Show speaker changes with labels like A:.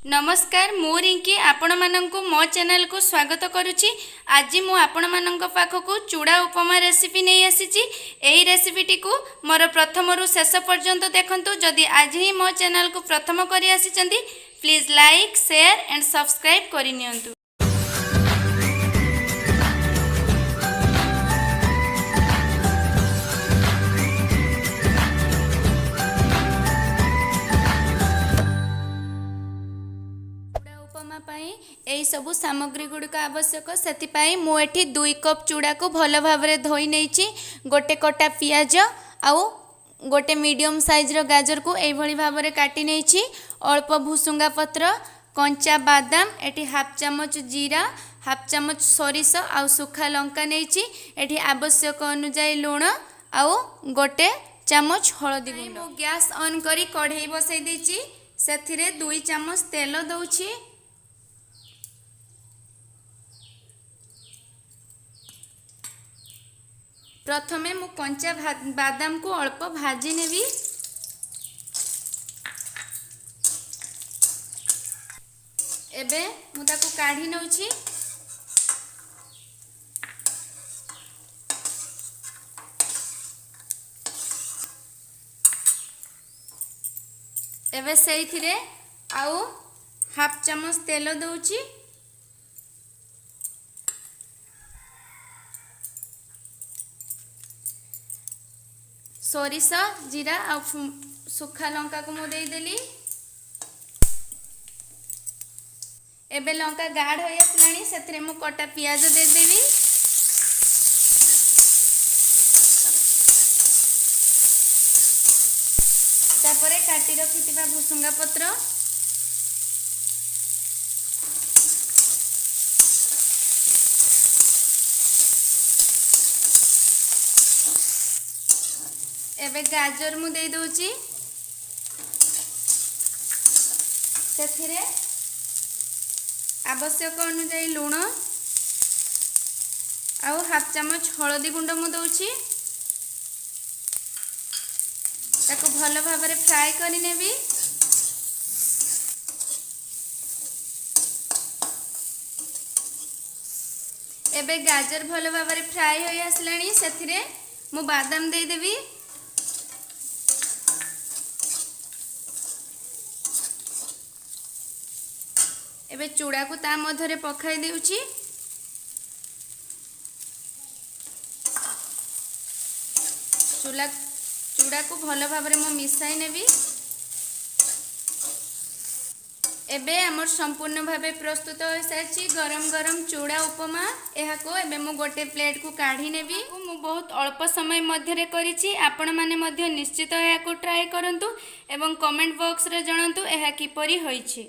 A: नमस्कार मु रिंकी आपण माननकु मो चैनल को स्वागत करुछि। आज मु आपण माननक पाखकु चूड़ा उपमा रेसिपी नहीं आसीछि। एही रेसिपीटी को मोर प्रथम रु शेष पर्यंत देखंतु। जदि आज ही मो चैनल को प्रथम करी आसीचंती please like share and subscribe करि नियंतु। उपमा पाई एई सबु सामग्री गुड़िक आवश्यक। से मु एठी 2 कप चूड़ा को भल भाव धोई नहीं। गोटे कटा पियाज आउ गोटे मीडियम साइज रो गाजर को एई भली भाव काटी नहीं। अल्प भुसुंगा पत्र, कंचा बादाम, एठी हाफ चामच जीरा, हाफ चामच सोरिष आउ सुखा लंका नहीं। एठी आवश्यक अनुसार लुण आउ गोटे चामच हळदी गुंड। मु गैस ऑन करी कढ़ाई बसाई देछि। सेथिरे 2 चामच तेल दउछि। प्रथमे मु कंचा बादाम को अल्प भाजी नेबी। एबे मु ताको काढ़ी नउछि। एबे सेइथिरे आउ हाफ चामच तेल दउछि। सोरिष, जीरा आ सुखा लंका को मु दे देली। एबे लंका गाढ़ हो आसलानी। सेथिरे मु कटा पियाज दे देबी। तापरे काटी रखिथिबा भुसुंगा पत्र, एबे गाजर मु दे दोची। सेथिरे आवश्यक अनुसार लुण आउ हाफ चामच हळदी गुंड मु दोची। ताको भल भाव फ्राए करि नेबी। एबे गाजर भल भाव फ्राए हो आसलानी। सेथिरे मु बादाम दे देबी। एबे चूड़ा को ता मधरे पकाई देउची। चूड़ा को भल भाव मु मिसाई नेबी। एबे हमर संपूर्ण भावे प्रस्तुत हो सारी गरम गरम चूड़ा उपमा। एहा को एबे मु गोटे प्लेट को काढ़ी नेबी। मु बहुत अल्प समय मध्यरे करिछि। आपण माने मध्य निश्चित एहा को ट्राई करंतु एवं कमेंट बॉक्स रे जणांतु एहा किपरि होइछि।